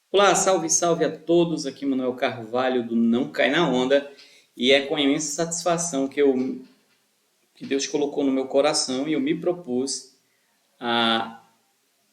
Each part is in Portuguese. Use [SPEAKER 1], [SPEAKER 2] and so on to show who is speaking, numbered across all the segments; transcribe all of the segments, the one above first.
[SPEAKER 1] Olá, salve, salve a todos. Aqui Manuel Carvalho do Não Cai na Onda. E é com imensa satisfação que Deus colocou no meu coração e eu me propus a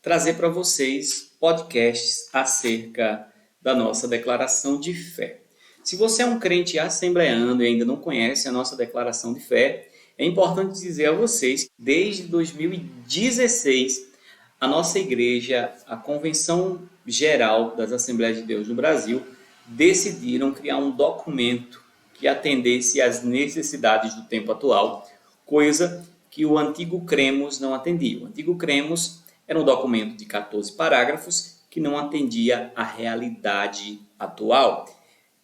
[SPEAKER 1] trazer para vocês podcasts acerca da nossa declaração de fé. Se você é um crente assembleano e ainda não conhece a nossa declaração de fé, é importante dizer a vocês que desde 2016 a nossa igreja, a Convenção Geral das Assembleias de Deus no Brasil, decidiram criar um documento que atendesse às necessidades do tempo atual, coisa que o antigo Cremos não atendia. O antigo Cremos era um documento de 14 parágrafos que não atendia à realidade atual.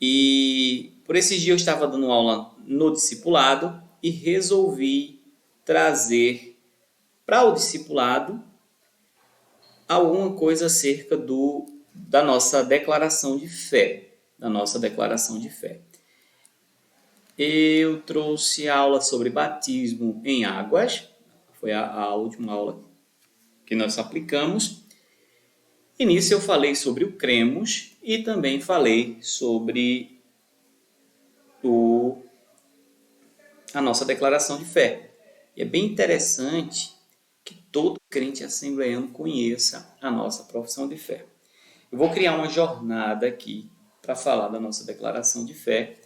[SPEAKER 1] E por esses dias eu estava dando aula no discipulado e resolvi trazer para o discipulado alguma coisa acerca da nossa declaração de fé, da nossa declaração de fé. Eu trouxe aula sobre batismo em águas, foi a última aula que nós aplicamos. E nisso eu falei sobre o cremos e também falei sobre a nossa declaração de fé. E é bem interessante que todo crente assembleano conheça a nossa profissão de fé. Eu vou criar uma jornada aqui para falar da nossa declaração de fé.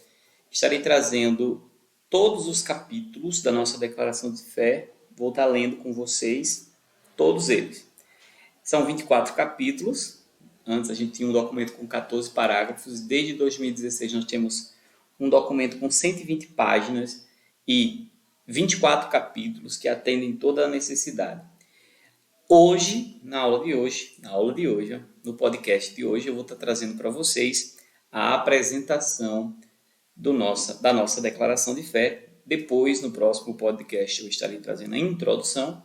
[SPEAKER 1] Estarei trazendo todos os capítulos da nossa declaração de fé. Vou estar lendo com vocês todos eles. São 24 capítulos. Antes a gente tinha um documento com 14 parágrafos. Desde 2016 nós temos um documento com 120 páginas e 24 capítulos que atendem toda a necessidade. Hoje, na aula de hoje, no podcast de hoje, eu vou estar trazendo para vocês a apresentação da nossa declaração de fé. Depois, no próximo podcast, eu estarei trazendo a introdução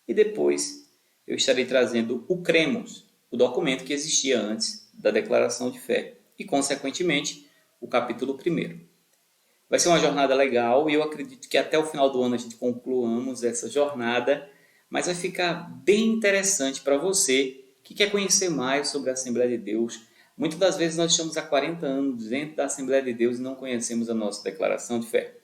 [SPEAKER 1] e depois eu estarei trazendo o cremos, o documento que existia antes da declaração de fé e, consequentemente, o capítulo 1. Vai ser uma jornada legal e eu acredito que até o final do ano a gente concluamos essa jornada, mas vai ficar bem interessante para você que quer conhecer mais sobre a Assembleia de Deus. Muitas das vezes nós estamos há 40 anos dentro da Assembleia de Deus e não conhecemos a nossa declaração de fé.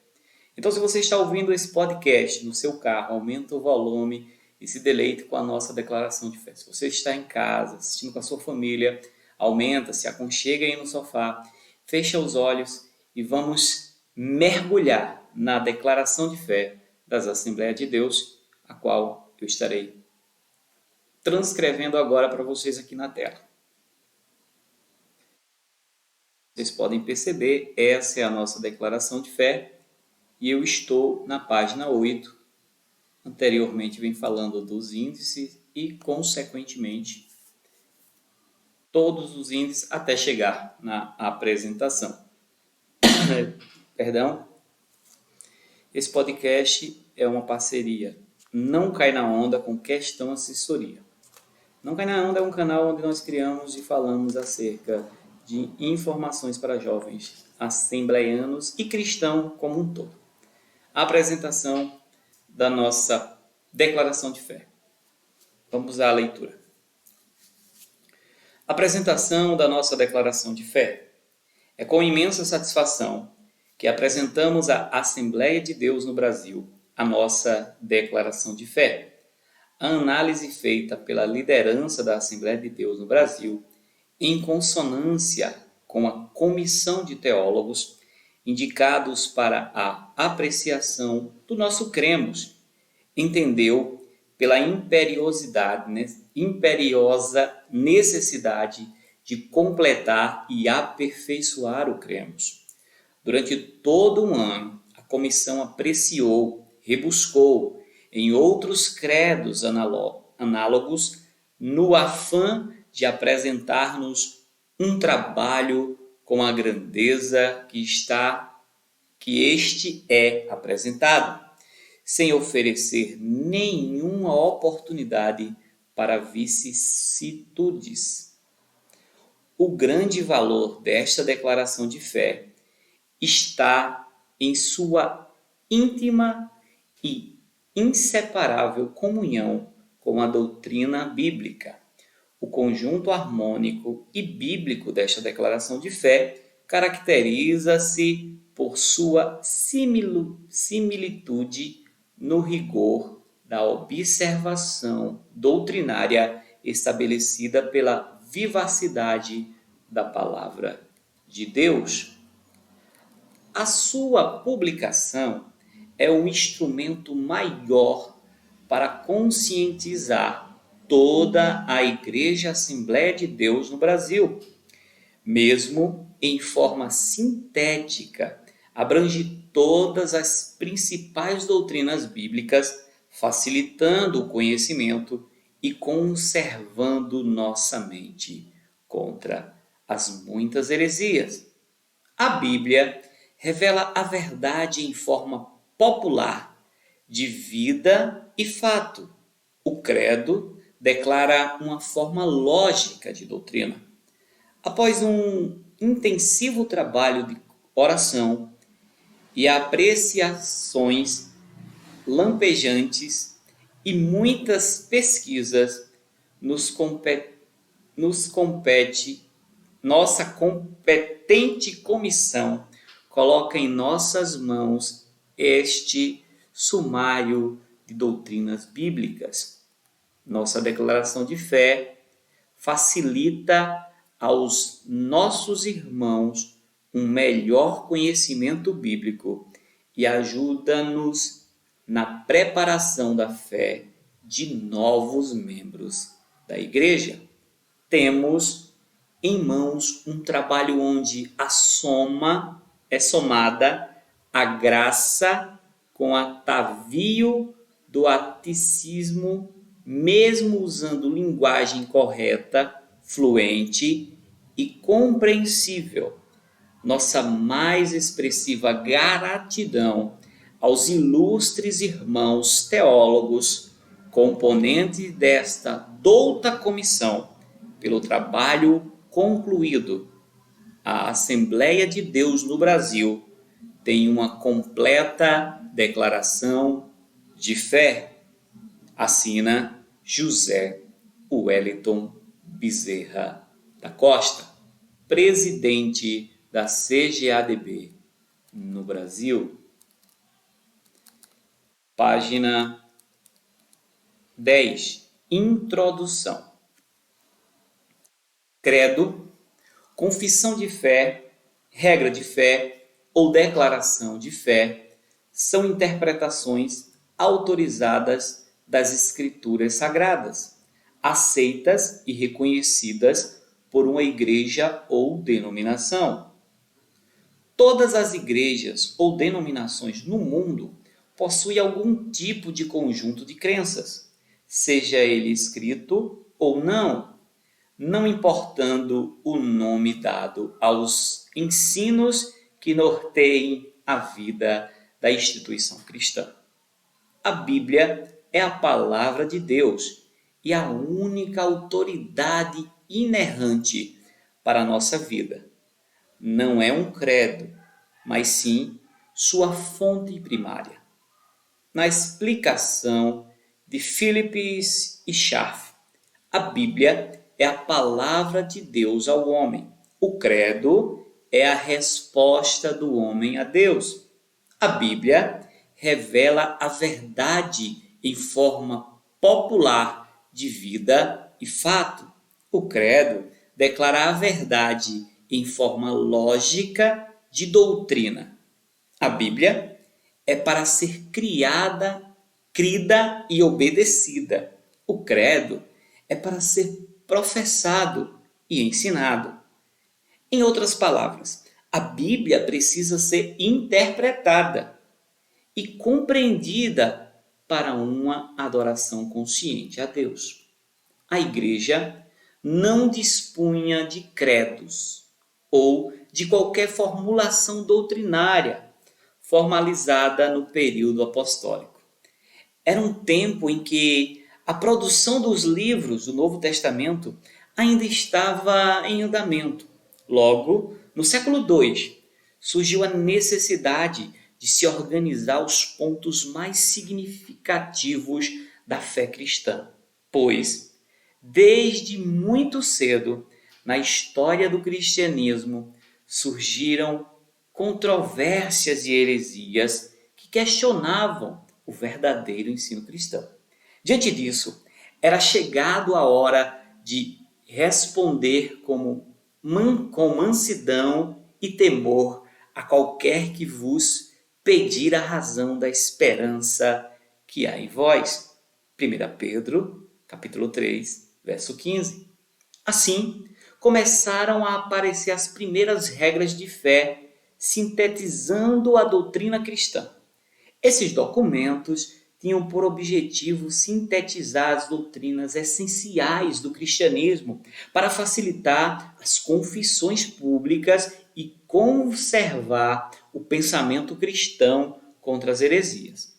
[SPEAKER 1] Então, se você está ouvindo esse podcast no seu carro, aumenta o volume e se deleite com a nossa declaração de fé. Se você está em casa, assistindo com a sua família, aumenta, se aconchega aí no sofá, fecha os olhos e vamos mergulhar na declaração de fé das Assembleias de Deus, a qual eu estarei transcrevendo agora para vocês aqui na tela. Vocês podem perceber, essa é a nossa declaração de fé e eu estou na página 8. Anteriormente vem falando dos índices e, consequentemente, todos os índices até chegar na apresentação. Perdão. Esse podcast é uma parceria Não Cai na Onda com Questão Assessoria. Não Cai na Onda é um canal onde nós criamos e falamos acerca de informações para jovens assembleianos e cristãos como um todo. A apresentação da nossa declaração de fé. Vamos à leitura. Apresentação da nossa declaração de fé. É com imensa satisfação que apresentamos à Assembleia de Deus no Brasil a nossa declaração de fé. A análise feita pela liderança da Assembleia de Deus no Brasil, em consonância com a comissão de teólogos indicados para a apreciação do nosso cremos, entendeu pela imperiosa necessidade de completar e aperfeiçoar o cremos. Durante todo um ano, a comissão apreciou, rebuscou em outros credos análogos, no afã de apresentar-nos um trabalho com a grandeza que este é apresentado, sem oferecer nenhuma oportunidade para vicissitudes. O grande valor desta declaração de fé está em sua íntima e inseparável comunhão com a doutrina bíblica, O conjunto harmônico e bíblico desta declaração de fé caracteriza-se por sua similitude no rigor da observação doutrinária estabelecida pela vivacidade da palavra de Deus. A sua publicação é um instrumento maior para conscientizar toda a Igreja Assembleia de Deus no Brasil. Mesmo em forma sintética, abrange todas as principais doutrinas bíblicas, facilitando o conhecimento e conservando nossa mente contra as muitas heresias. A Bíblia revela a verdade em forma popular, de vida e fato. O credo declara uma forma lógica de doutrina. Após um intensivo trabalho de oração e apreciações lampejantes e muitas pesquisas, nossa competente comissão coloca em nossas mãos este sumário de doutrinas bíblicas. Nossa declaração de fé facilita aos nossos irmãos um melhor conhecimento bíblico e ajuda-nos na preparação da fé de novos membros da Igreja. Temos em mãos um trabalho onde a soma é somada a graça com atavio do aticismo, mesmo usando linguagem correta, fluente e compreensível. Nossa mais expressiva gratidão aos ilustres irmãos teólogos, componentes desta douta comissão, pelo trabalho concluído. A Assembleia de Deus no Brasil tem uma completa declaração de fé. Assina José Wellington Bezerra da Costa, presidente da CGADB no Brasil. Página 10. Introdução. Credo, confissão de fé, regra de fé ou declaração de fé são interpretações autorizadas das Escrituras Sagradas, aceitas e reconhecidas por uma igreja ou denominação. Todas as igrejas ou denominações no mundo possuem algum tipo de conjunto de crenças, seja ele escrito ou não, não importando o nome dado aos ensinos que norteiem a vida da instituição cristã. A Bíblia é a palavra de Deus e a única autoridade inerrante para a nossa vida. Não é um credo, mas sim sua fonte primária. Na explicação de Phillips e Schaff, a Bíblia é a palavra de Deus ao homem. O credo é a resposta do homem a Deus. A Bíblia revela a verdade em forma popular de vida e fato. O credo declara a verdade em forma lógica de doutrina. A Bíblia é para ser crida e obedecida. O credo é para ser professado e ensinado. Em outras palavras, a Bíblia precisa ser interpretada e compreendida para uma adoração consciente a Deus. A Igreja não dispunha de credos ou de qualquer formulação doutrinária formalizada no período apostólico. Era um tempo em que a produção dos livros do Novo Testamento ainda estava em andamento. Logo, no século II, surgiu a necessidade de se organizar os pontos mais significativos da fé cristã, pois Desde muito cedo, na história do cristianismo, surgiram controvérsias e heresias que questionavam o verdadeiro ensino cristão. Diante disso, era chegado a hora de responder com mansidão e temor a qualquer que vos pedir a razão da esperança que há em vós. 1 Pedro, capítulo 3, verso 15. Assim, começaram a aparecer as primeiras regras de fé, sintetizando a doutrina cristã. Esses documentos tinham por objetivo sintetizar as doutrinas essenciais do cristianismo para facilitar as confissões públicas e conservar o pensamento cristão contra as heresias.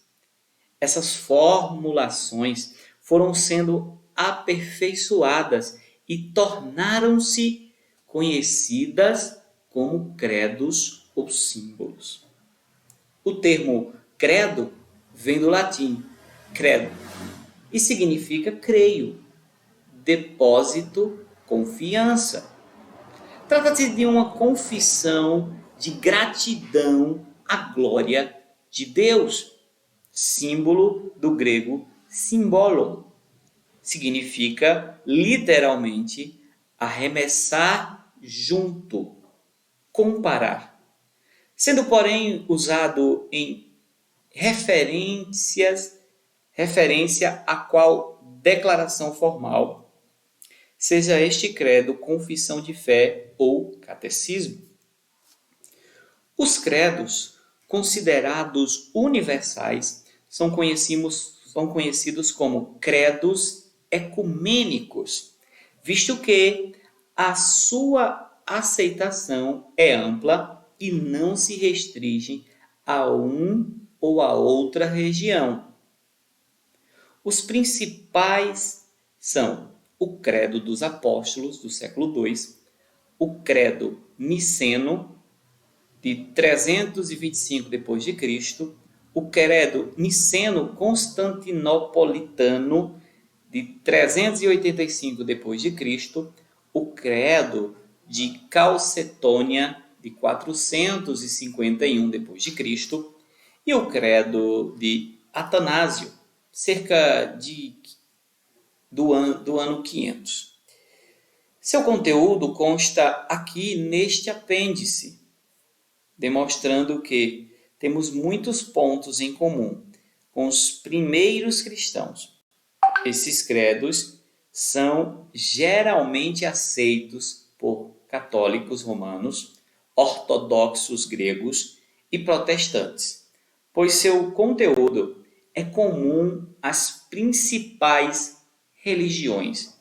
[SPEAKER 1] Essas formulações foram sendo aperfeiçoadas e tornaram-se conhecidas como credos ou símbolos. O termo credo vem do latim credo e significa creio, depósito, confiança. Trata-se de uma confissão de gratidão à glória de Deus, símbolo do grego símbolo. Significa literalmente arremessar junto, comparar. Sendo, porém, usado em referência a qual declaração formal, seja este credo confissão de fé ou catecismo. Os credos, considerados universais, são conhecidos como credos ecumênicos, visto que a sua aceitação é ampla e não se restringe a um ou a outra região. Os principais são o Credo dos Apóstolos, do século II, o Credo Niceno, de 325 d.C., o Credo Niceno-Constantinopolitano, de 385 d.C., o Credo de Calcedônia, de 451 d.C., e o Credo de Atanásio, cerca do ano 500. Seu conteúdo consta aqui neste apêndice, demonstrando que temos muitos pontos em comum com os primeiros cristãos. Esses credos são geralmente aceitos por católicos romanos, ortodoxos gregos e protestantes, pois seu conteúdo é comum às principais religiões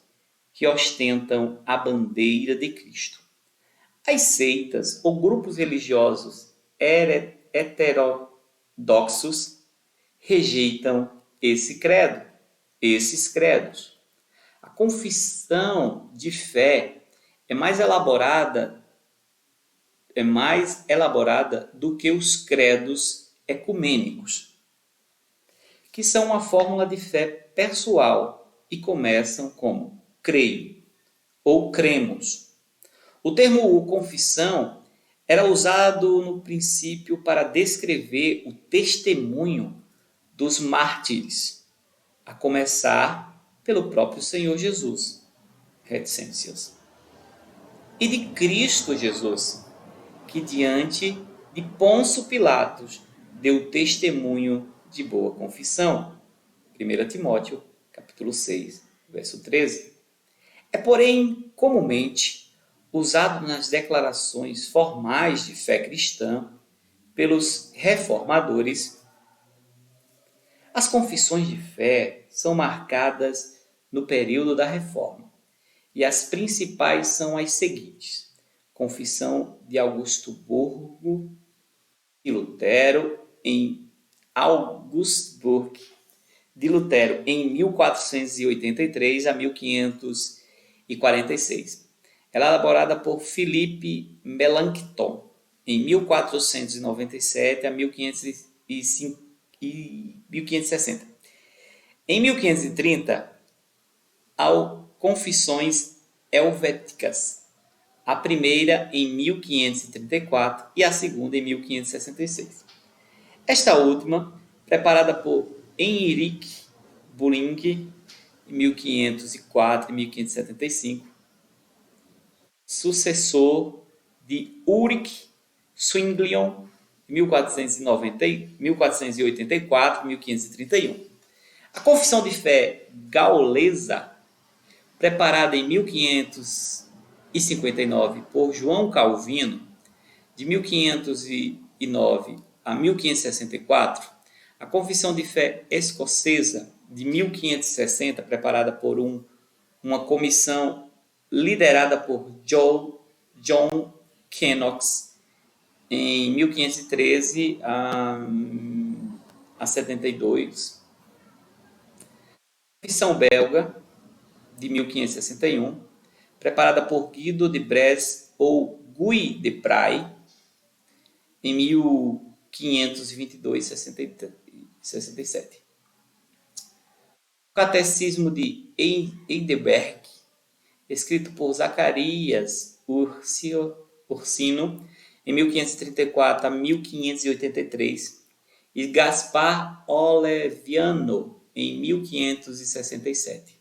[SPEAKER 1] que ostentam a bandeira de Cristo. As seitas ou grupos religiosos heterodoxos rejeitam esses credos. A confissão de fé é mais elaborada do que os credos ecumênicos, que são uma fórmula de fé pessoal e começam como creio ou cremos. O termo confissão era usado no princípio para descrever o testemunho dos mártires, a começar pelo próprio Senhor Jesus, reticências, e de Cristo Jesus, que diante de Pôncio Pilatos deu testemunho de boa confissão. 1 Timóteo, capítulo 6, verso 13. É, porém, comumente usado nas declarações formais de fé cristã pelos reformadores. As confissões de fé são marcadas no período da Reforma, e as principais são as seguintes: Confissão de Augsburgo de Lutero em Augsburg, de Lutero em 1483 a 1546. Ela é elaborada por Philippe Melanchthon em 1497 a 1560. Em 1530, confissões helvéticas, a primeira em 1534 e a segunda em 1566. Esta última, preparada por Henrique Bulling em 1504 e 1575, sucessor de Ulrich Zwinglion em 1484 e 1531. A Confissão de Fé Gaulesa, preparada em 1559 por João Calvino, de 1509 a 1564, a Confissão de Fé Escocesa, de 1560, preparada por uma comissão liderada por John Knox, em 1513 a 72. A Confissão Belga, de 1561, preparada por Guido de Brès ou Guy de Pray, em 1522 67. O Catecismo de Heidelberg, escrito por Zacarias Ursino, em 1534 a 1583, e Gaspar Oleviano, em 1567.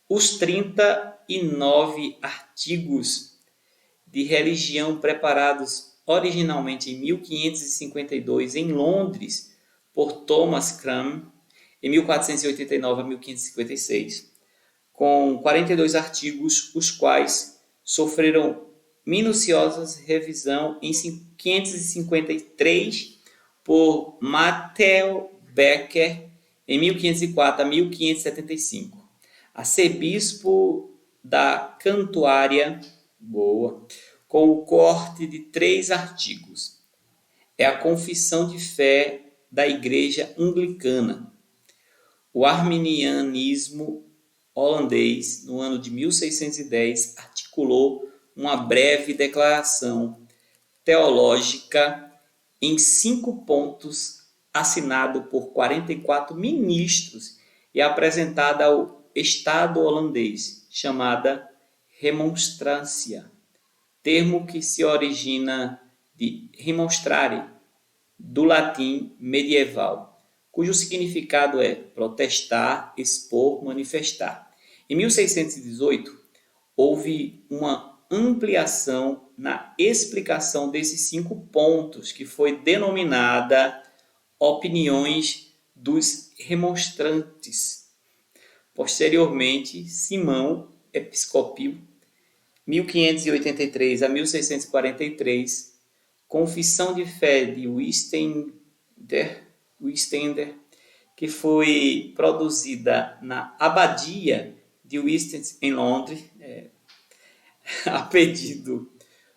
[SPEAKER 1] Os 39 artigos de religião preparados originalmente em 1552 em Londres por Thomas Cranmer, em 1489 a 1556, com 42 artigos, os quais sofreram minuciosa revisão em 553 por Matthew Becker, em 1504 a 1575. Arcebispo da Cantuária, com o corte de 3 artigos. É a Confissão de Fé da Igreja Anglicana. O arminianismo holandês, no ano de 1610, articulou uma breve declaração teológica em 5 pontos, assinado por 44 ministros e apresentada ao Estado holandês, chamada Remonstrância, termo que se origina de remonstrare, do latim medieval, cujo significado é protestar, expor, manifestar. Em 1618, houve uma ampliação na explicação desses 5 pontos, que foi denominada Opiniões dos Remonstrantes. Posteriormente, Simão Episcopio, 1583 a 1643, Confissão de Fé de Westender, que foi produzida na Abadia de Westminster, em Londres, a pedido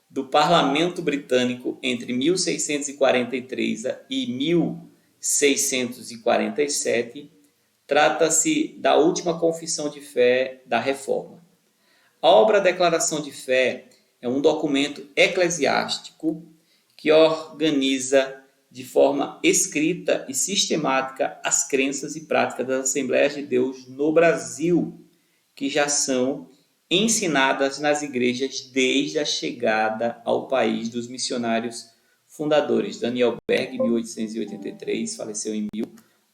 [SPEAKER 1] do Parlamento Britânico entre 1643 e 1647, trata-se da última confissão de fé da Reforma. A obra Declaração de Fé é um documento eclesiástico que organiza de forma escrita e sistemática as crenças e práticas das Assembleias de Deus no Brasil, que já são ensinadas nas igrejas desde a chegada ao país dos missionários fundadores. Daniel Berg, 1883, faleceu em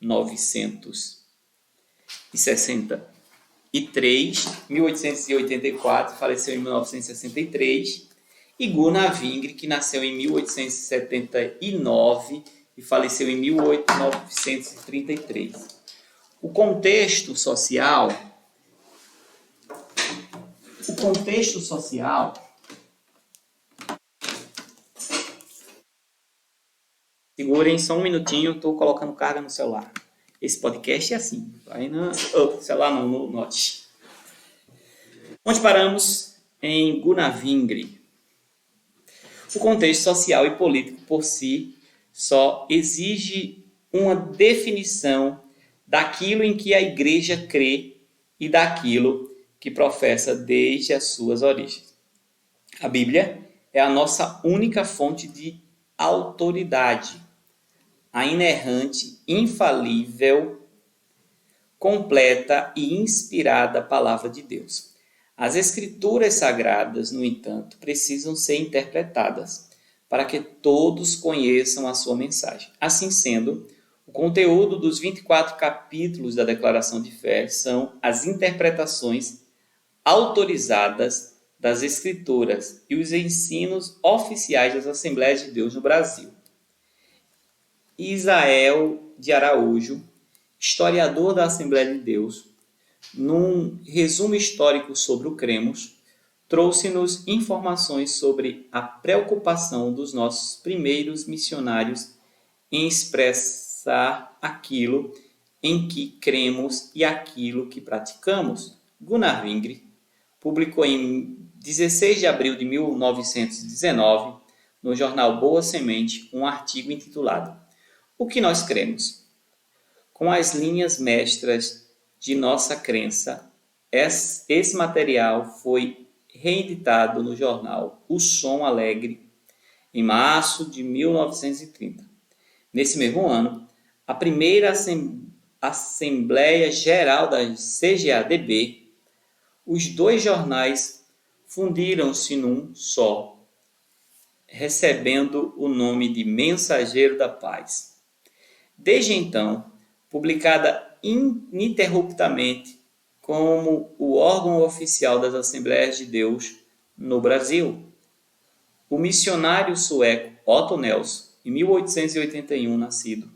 [SPEAKER 1] 1963, 1884, faleceu em 1963, e Gunnar Vingre, que nasceu em 1879 e faleceu em 1933. O contexto social, segurem só um minutinho, estou colocando carga no celular. Esse podcast é assim, vai no celular não, no note. Onde paramos? Em Gunnar Vingre. O contexto social e político por si só exige uma definição daquilo em que a igreja crê e daquilo que professa desde as suas origens. A Bíblia é a nossa única fonte de autoridade, a inerrante, infalível, completa e inspirada palavra de Deus. As Escrituras Sagradas, no entanto, precisam ser interpretadas para que todos conheçam a sua mensagem. Assim sendo, o conteúdo dos 24 capítulos da Declaração de Fé são as interpretações autorizadas das Escrituras e os ensinos oficiais das Assembleias de Deus no Brasil. Isael de Araújo, historiador da Assembleia de Deus, num resumo histórico sobre o Cremos, trouxe-nos informações sobre a preocupação dos nossos primeiros missionários em expressar aquilo em que cremos e aquilo que praticamos. Gunnar Wingre publicou em 16 de abril de 1919, no jornal Boa Semente, um artigo intitulado O que nós cremos? Com as linhas mestras de nossa crença, esse material foi reeditado no jornal O Som Alegre, em março de 1930. Nesse mesmo ano, a primeira Assembleia Geral da CGADB, os dois jornais fundiram-se num só, recebendo o nome de Mensageiro da Paz. Desde então, publicada ininterruptamente como o órgão oficial das Assembleias de Deus no Brasil, o missionário sueco Otto Nelson, em 1881 nascido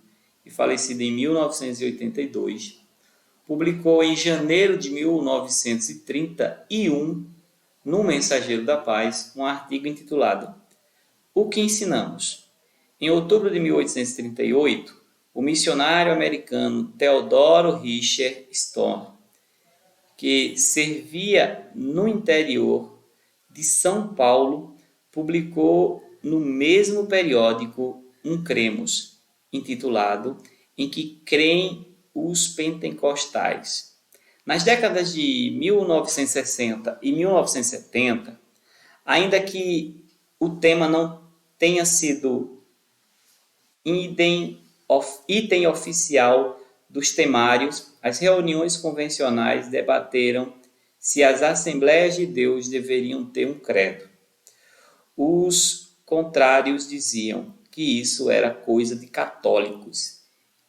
[SPEAKER 1] e falecido em 1982, publicou em janeiro de 1931, no Mensageiro da Paz, um artigo intitulado O que ensinamos? Em outubro de 1838, o missionário americano Theodore Richard Stone, que servia no interior de São Paulo, publicou no mesmo periódico um cremos, intitulado Em que creem os pentecostais. Nas décadas de 1960 e 1970, ainda que o tema não tenha sido item oficial dos temários, as reuniões convencionais debateram se as Assembleias de Deus deveriam ter um credo. Os contrários diziam que isso era coisa de católicos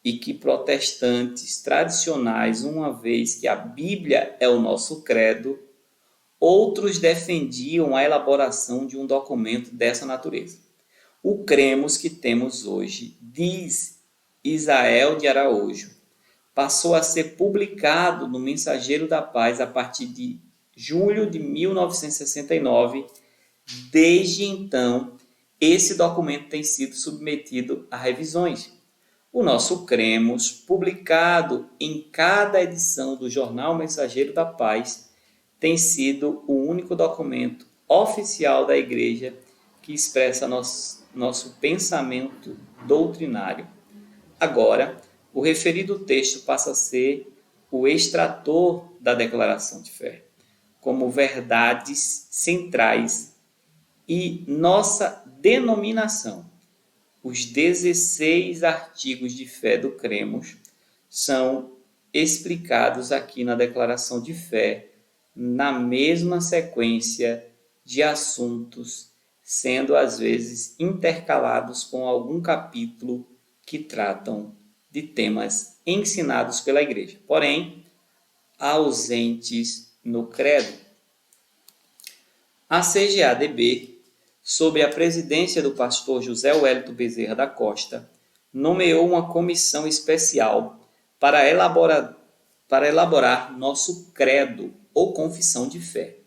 [SPEAKER 1] e que protestantes tradicionais, uma vez que a Bíblia é o nosso credo, outros defendiam a elaboração de um documento dessa natureza. O cremos que temos hoje, diz Isael de Araújo, passou a ser publicado no Mensageiro da Paz a partir de julho de 1969. Desde então, esse documento tem sido submetido a revisões. O nosso cremos, publicado em cada edição do Jornal Mensageiro da Paz, tem sido o único documento oficial da Igreja que expressa nosso pensamento doutrinário. Agora, o referido texto passa a ser o extrator da declaração de fé, como verdades centrais e nossa denominação. Os 16 artigos de fé do Cremos são explicados aqui na declaração de fé, na mesma sequência de assuntos, sendo às vezes intercalados com algum capítulo que tratam de temas ensinados pela Igreja, porém ausentes no credo. A CGADB, sob a presidência do pastor José Wellington Bezerra da Costa, nomeou uma comissão especial para elaborar nosso credo ou confissão de fé,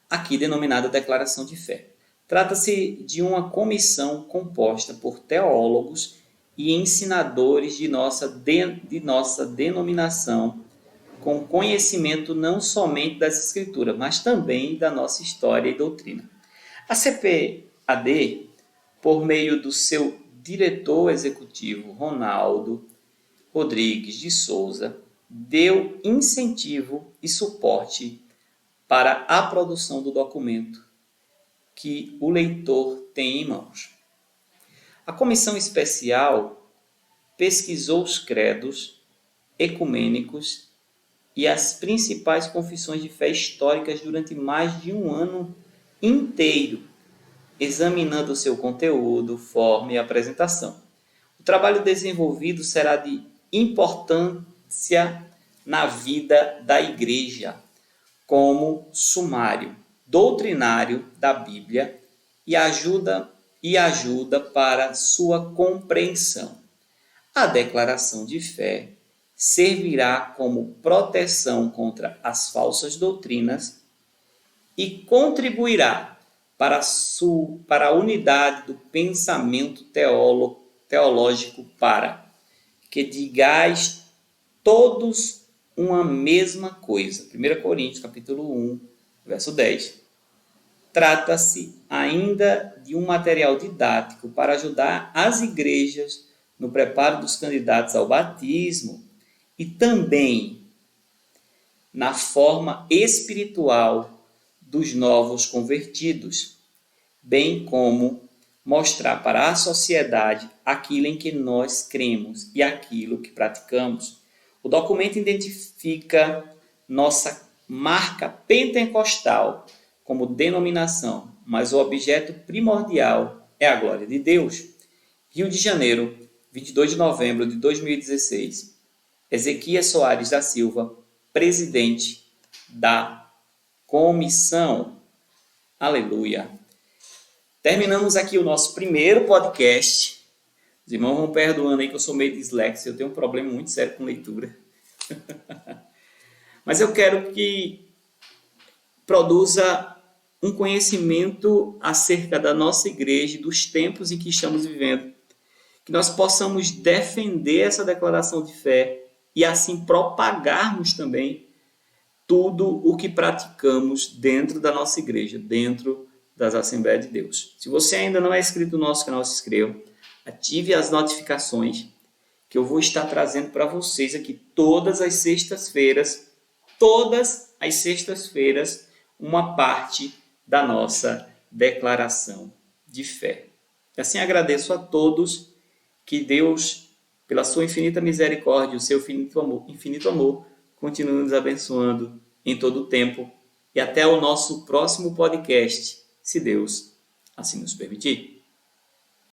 [SPEAKER 1] aqui denominada Declaração de Fé. Trata-se de uma comissão composta por teólogos e ensinadores de nossa denominação, com conhecimento não somente das Escrituras, mas também da nossa história e doutrina. A CPAD, por meio do seu diretor executivo, Ronaldo Rodrigues de Souza, deu incentivo e suporte para a produção do documento que o leitor tem em mãos. A comissão especial pesquisou os credos ecumênicos e as principais confissões de fé históricas durante mais de um ano inteiro, examinando seu conteúdo, forma e apresentação. O trabalho desenvolvido será de importância na vida da Igreja, como sumário doutrinário da Bíblia e ajuda para sua compreensão. A declaração de fé servirá como proteção contra as falsas doutrinas e contribuirá para a unidade do pensamento teológico para que digais todos uma mesma coisa. 1 Coríntios, capítulo 1, verso 10. Trata-se ainda de um material didático para ajudar as igrejas no preparo dos candidatos ao batismo e também na forma espiritual dos novos convertidos, bem como mostrar para a sociedade aquilo em que nós cremos e aquilo que praticamos. O documento identifica nossa marca pentecostal como denominação, mas o objeto primordial é a glória de Deus. Rio de Janeiro, 22 de novembro de 2016. Ezequias Soares da Silva, presidente da comissão. Aleluia. Terminamos aqui o nosso primeiro podcast. Os irmãos vão perdoando aí que eu sou meio dislexo, eu tenho um problema muito sério com leitura. Mas eu quero que produza um conhecimento acerca da nossa igreja e dos tempos em que estamos vivendo. Que nós possamos defender essa declaração de fé e assim propagarmos também tudo o que praticamos dentro da nossa igreja, dentro das Assembleias de Deus. Se você ainda não é inscrito no nosso canal, se inscreva. Ative as notificações que eu vou estar trazendo para vocês aqui todas as sextas-feiras, uma parte da nossa declaração de fé. E assim agradeço a todos, que Deus, pela sua infinita misericórdia, o seu infinito amor, continue nos abençoando em todo o tempo. E até o nosso próximo podcast, se Deus assim nos permitir.